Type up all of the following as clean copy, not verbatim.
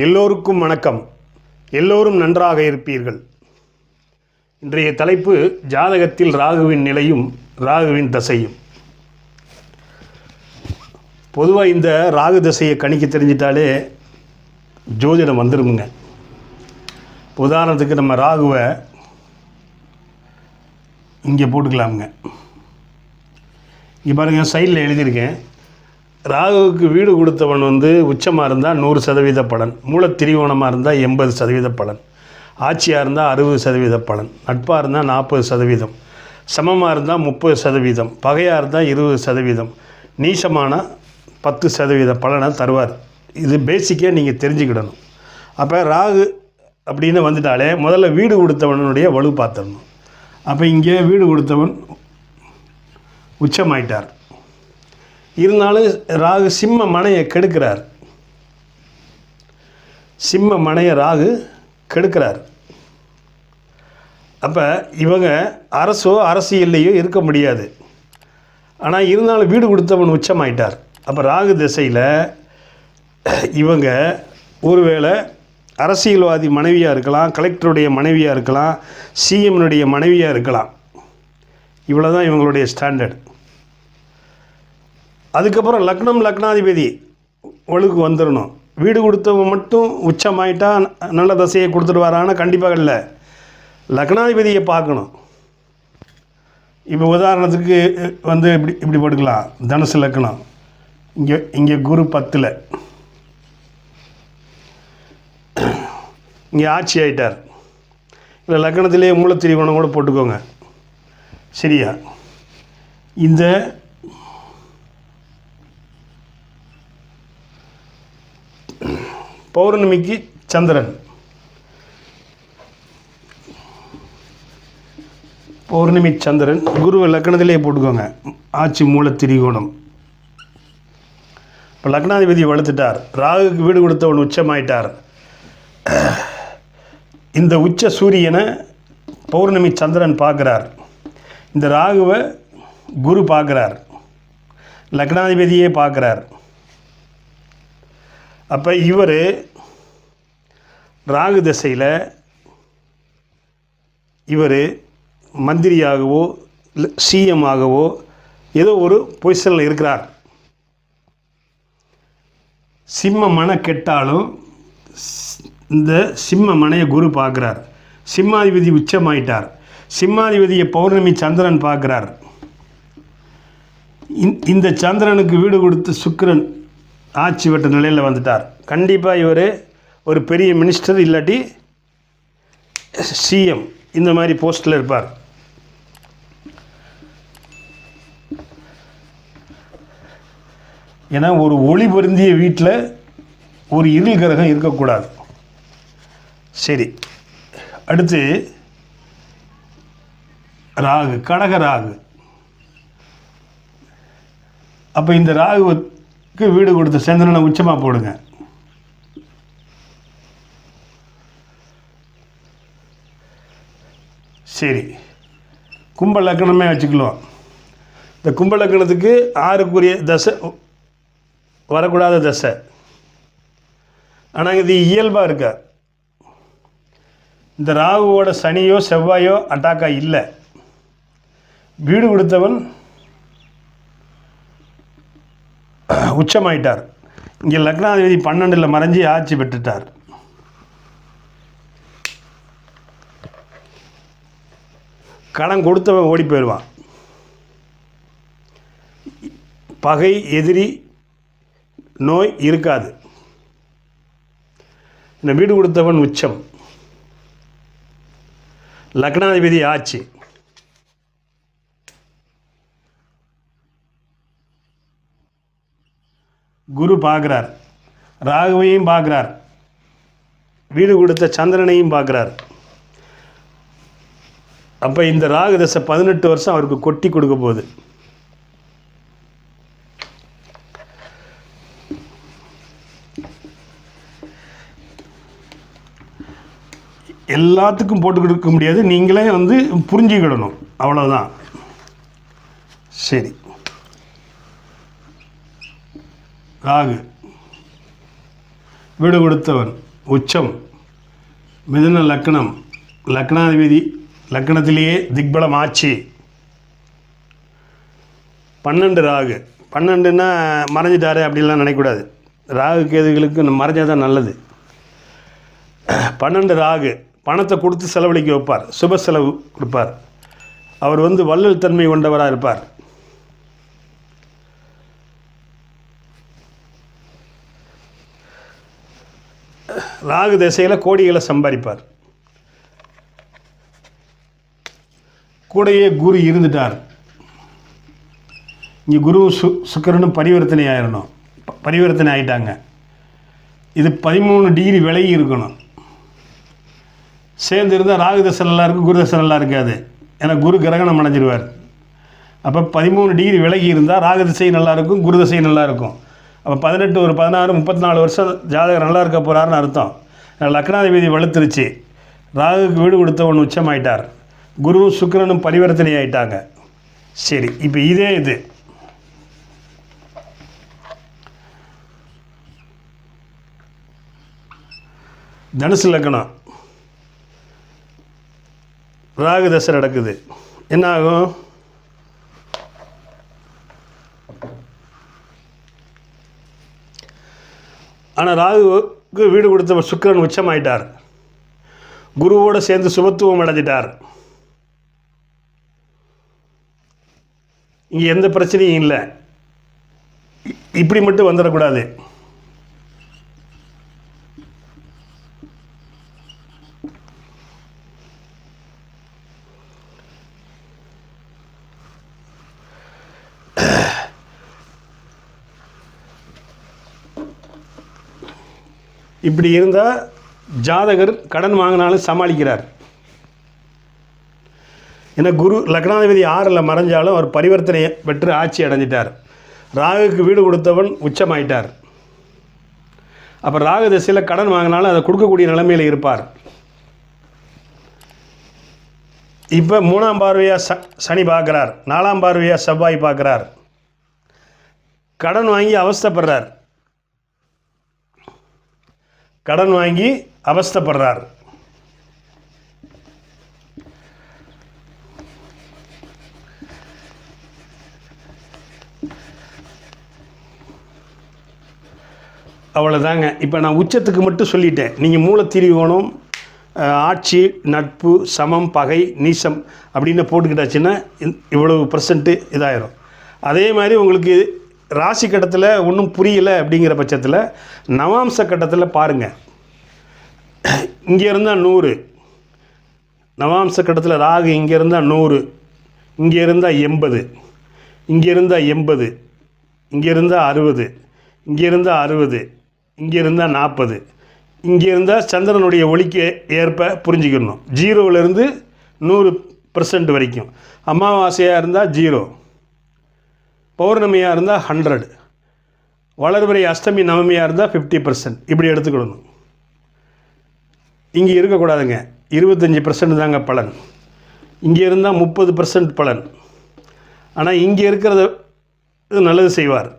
எல்லோருக்கும் வணக்கம். எல்லோரும் நன்றாக இருப்பீர்கள். இன்றைய தலைப்பு ஜாதகத்தில் ராகுவின் நிலையும் ராகுவின் தசையும். பொதுவாக இந்த ராகு தசையை கணிக்க தெரிஞ்சிட்டாலே ஜோதிடம் வந்துடுமுங்க. உதாரணத்துக்கு நம்ம ராகுவை இங்கே போட்டுக்கலாமுங்க. இங்கே பாருங்கள், சைடில் எழுதியிருக்கேன். ராகுவுக்கு வீடு கொடுத்தவன் உச்சமாக இருந்தால் 100% பலன், மூலத்திரிகோணமாக இருந்தால் 80% பலன், ஆட்சியாக இருந்தால் 60% பலன், நட்பாக இருந்தால் 40%, சமமாக இருந்தால் 30%, பகையாக இருந்தால் 20%, நீசமான 10% பலனை தருவார். இது பேசிக்காக நீங்கள் தெரிஞ்சுக்கிடணும். அப்போ ராகு அப்படின்னு வந்துட்டாலே முதல்ல வீடு கொடுத்தவனுடைய வலு பார்த்துடணும். அப்போ இங்கே வீடு கொடுத்தவன் உச்சமாயிட்டார். இருந்தாலும் ராகு சிம்ம மனையை கெடுக்கிறார். சிம்ம மனையை ராகு கெடுக்கிறார். அப்போ இவங்க அரசோ அரசியல்லையோ இருக்க முடியாது. ஆனால் இருந்தாலும் வீடு கொடுத்தவன் உச்சமாயிட்டார். அப்போ ராகு திசையில் இவங்க ஒருவேளை அரசியல்வாதி மனைவியாக இருக்கலாம், கலெக்டருடைய மனைவியாக இருக்கலாம், சிஎம்னுடைய மனைவியாக இருக்கலாம். இவ்வளோ தான் இவங்களுடைய ஸ்டாண்டர்ட். அதுக்கப்புறம் லக்னாதிபதி ஒழுக்கு வந்துடணும். வீடு கொடுத்தவங்க மட்டும் உச்சமாயிட்டா நல்ல தசையை கொடுத்துட்டு கண்டிப்பாக இல்லை. லக்னாதிபதியை பார்க்கணும். இப்போ உதாரணத்துக்கு இப்படி போட்டுக்கலாம். தனுசு லக்னம், இங்கே குரு 10ல், இங்கே ஆட்சி ஆகிட்டார். இல்லை லக்னத்திலே மூலத்திரிகோணம் கூட போட்டுக்கோங்க. சரியா? இந்த பௌர்ணமிக்கு சந்திரன், பௌர்ணமி சந்திரன் குரு லக்னத்திலே போட்டுக்கோங்க. ஆட்சி மூலத்திரிகோணம். இப்போ லக்னாதிபதி வளர்த்துட்டார். ராகுக்கு வீடு கொடுத்தவன் உச்சமாயிட்டார். இந்த உச்ச சூரியனை பௌர்ணமி சந்திரன் பார்க்குறார். இந்த ராகுவை குரு பார்க்குறார். லக்னாதிபதியே பார்க்குறார். அப்போ இவர் ராகு திசையில் இவர் மந்திரியாகவோ சிஎம் ஆகவோ ஏதோ ஒரு பொசிஷனில் இருக்கிறார். சிம்ம மனை கெட்டாலும் இந்த சிம்ம மனையை குரு பார்க்குறார். சிம்மாதிபதி உச்சமாயிட்டார். சிம்மாதிபதியை பௌர்ணமி சந்திரன் பார்க்குறார். இந்த சந்திரனுக்கு வீடு கொடுத்து சுக்கிரன் ஆட்சி பெற்ற நிலையில் வந்துட்டார். கண்டிப்பாக இவர் ஒரு பெரிய மினிஸ்டர் இல்லாட்டி சிஎம் இந்த மாதிரி போஸ்ட்டில் இருப்பார். ஏன்னா ஒரு ஒளி பொருந்திய வீட்டில் ஒரு இருள் கிரகம் இருக்கக்கூடாது. சரி, அடுத்து ராகு, கடக ராகு. அப்போ இந்த ராகுவுக்கு வீடு கொடுத்த சந்திரனை உச்சமாக போடுங்க. சரி, கும்ப லக்கணமே வச்சுக்கலாம். இந்த கும்ப லக்கணத்துக்கு 6க்குரிய தசை வரக்கூடாத தசை. ஆனால் இது இயல்பாக இருக்கா. இந்த ராகுவோட சனியோ செவ்வாயோ அட்டாக்கா இல்லை. வீடு கொடுத்தவன் உச்சமாயிட்டார். இங்கே லக்னாதிபதி 12ல் மறைஞ்சி ஆட்சி பெற்றுட்டார். கடன் கொடுத்தவன் ஓடி போயிடுவான். பகை, எதிரி, நோய் இருக்காது. இந்த வீடு கொடுத்தவன் உச்சம், லக்னாதிபதி ஆட்சி. குரு பார்க்குறார். ராகுவையும் பார்க்குறார். வீடு கொடுத்த சந்திரனையும் பார்க்குறார். அப்போ இந்த ராகு தசை 18 வருஷம் அவருக்கு கொட்டி கொடுக்க போகுது. எல்லாத்துக்கும் போட்டு கொடுக்க முடியாது. நீங்களே புரிஞ்சுக்கிடணும். அவ்வளோதான். சரி, ராகு வீடு கொடுத்தவன் உச்சம், மிதுன லக்னம், லக்னாதிபதி லக்னத்திலேயே திக்பலம் ஆட்சி, 12 ராகு. 12ன்னா மறைஞ்சிட்டாரு அப்படின்லாம் நினைக்கக்கூடாது. ராகு கேதுகளுக்கு மறைஞ்சால் தான் நல்லது. 12 ராகு பணத்தை கொடுத்து செலவழிக்க வைப்பார், சுப செலவு கொடுப்பார். அவர் வள்ளல் தன்மை கொண்டவராக இருப்பார். ராகு திசையில் கோடிகளை சம்பாதிப்பார். கூடையே குரு இருந்துட்டார். இங்கே குரு சுக்கிரனும் பரிவர்த்தனை ஆயிடணும். பரிவர்த்தனை ஆகிட்டாங்க. இது 13 டிகிரி விலகி இருக்கணும். சேர்ந்து இருந்தால் ராகு தசை நல்லா இருக்கும், குரு தசை நல்லா இருக்காது. ஏன்னா குரு கிரகணம் அடைஞ்சிருவார். அப்போ 13 டிகிரி விலகி இருந்தால் ராகு திசை நல்லாயிருக்கும், குரு திசை நல்லாயிருக்கும். அப்போ 18 ஒரு 16 34 வருஷம் ஜாதகர் நல்லா இருக்க போகிறாருன்னு அர்த்தம். லக்னாதிபதி வலுத்துருச்சு. ராகுக்கு வீடு கொடுத்தவன் உச்சமாயிட்டார். குருவும் சுக்கிரனும் பரிவர்த்தனை ஆகிட்டாங்க. சரி, இப்போ இதே இது தனுசு லக்னம், ராகு தசை நடக்குது. என்ன ஆகும்? ஆனால் ராகுவுக்கு வீடு கொடுத்த சுக்கிரன் உச்சமாயிட்டார். குருவோடு சேர்ந்து சுபத்துவம் அடைஞ்சிட்டார். இங்கே எந்த பிரச்சனையும் இல்லை. இப்படி மட்டும் வந்துடக்கூடாது. இப்படி இருந்தால் ஜாதகர் கடன் வாங்கினாலும் சமாளிக்கிறார். ஏன்னா குரு லக்னாதிபதி 6ல் மறைஞ்சாலும் அவர் பரிவர்த்தனை பெற்று ஆட்சி அடைஞ்சிட்டார். ராகுக்கு வீடு கொடுத்தவன் உச்சமாயிட்டார். அப்போ ராகு திசையில் கடன் வாங்கினாலும் அதை கொடுக்கக்கூடிய நிலைமையில் இருப்பார். இப்போ 3ஆம் பார்வையாக சனி பார்க்குறார், 4ஆம் பார்வையாக செவ்வாய் பார்க்குறார். கடன் வாங்கி அவஸ்தைப்படுறார். கடன் வாங்கி அவஸ்தைப்படுறார். அவ்வளோதாங்க. இப்போ நான் உச்சத்துக்கு மட்டும் சொல்லிட்டேன். நீங்கள் மூலத்திரிகோணம், ஆட்சி, நட்பு, சமம், பகை, நீசம் அப்படின்னு போட்டுக்கிட்டாச்சுன்னா இவ்வளவு % இதாயிரும். அதே மாதிரி உங்களுக்கு ராசி கட்டத்தில் ஒன்றும் புரியலை அப்படிங்கிற பட்சத்தில் நவாம்ச கட்டத்தில் பாருங்கள். இங்கே இருந்தால் 100, நவாம்ச கட்டத்தில் ராகு இங்கே இருந்தால் 100, இங்கே இருந்தால் 80, இங்கே இருந்தால் 80, இங்கே இருந்தால் 60, இங்கே இருந்தால் 60, இங்கே இருந்தால் 40, இங்கே இருந்தால் சந்திரனுடைய ஒளிக்கு ஏற்ப புரிஞ்சுக்கணும். 0லேருந்து 100% வரைக்கும். அமாவாசையாக இருந்தால் 0, பௌர்ணமியாக இருந்தால் 100, வளர்பிறை அஷ்டமி நவமியாக இருந்தால் 50%. இப்படி எடுத்துக்கிடணும். இங்கே இருக்கக்கூடாதுங்க. 25% தாங்க பலன். இங்கே இருந்தால் 30% பலன். ஆனால் இங்கே இருக்கிறத நல்லது செய்வார்.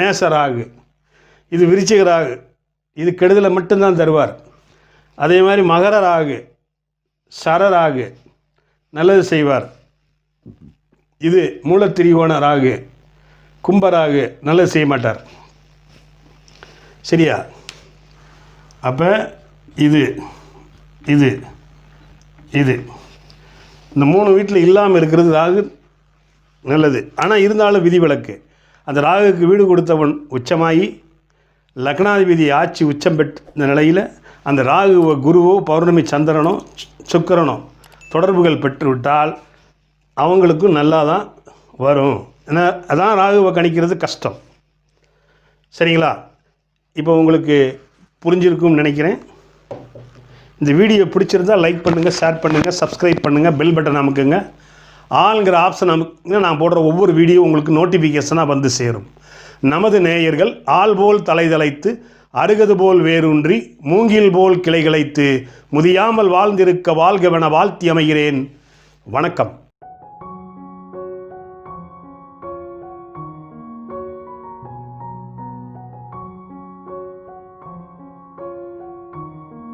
மேச ராகு, இது விருச்சிக ராகு, இது கெடுதலை மட்டும்தான் தருவார். அதே மாதிரி மகர ராகு, சர ராகு நல்லது செய்வார். இது மூலத்திரிகோண ராகு, கும்பராகு நல்லது செய்ய மாட்டார். சரியா? அப்போ இது இது இது இந்த 3 வீட்டில் இல்லாமல் இருக்கிறது ராகு நல்லது. ஆனால் இருந்தாலும் விதிவிலக்கு. அந்த ராகுக்கு வீடு கொடுத்தவன் உச்சமாகி லக்னாதிபதி ஆட்சி உச்சம் பெற்ற நிலையில் அந்த ராகுவோ குருவோ பௌர்ணமி சந்திரனோ சுக்கிரனோ தொடர்புகள் பெற்றுவிட்டால் அவங்களுக்கும் நல்லா தான் வரும். ஏன்னா அதான் ராகுவை கணிக்கிறது கஷ்டம். சரிங்களா? இப்போ உங்களுக்கு புரிஞ்சிருக்கும்னு நினைக்கிறேன். இந்த வீடியோ பிடிச்சிருந்தால் லைக் பண்ணுங்கள், ஷேர் பண்ணுங்கள், சப்ஸ்கிரைப் பண்ணுங்கள், பெல் பட்டன் அமுக்குங்க. ஆளுங்கிற ஆப்ஷன் அமுக்குங்க. நான் போடுற ஒவ்வொரு வீடியோ உங்களுக்கு நோட்டிஃபிகேஷனாக வந்து சேரும். நமது நேயர்கள் ஆள் போல் தலைதலைத்து அருகது போல் வேரூன்றி மூங்கில் போல் கிளைகளைத்து முதியாமல் வாழ்ந்திருக்க வாழ்கவென வாழ்த்தி அமைகிறேன். வணக்கம்.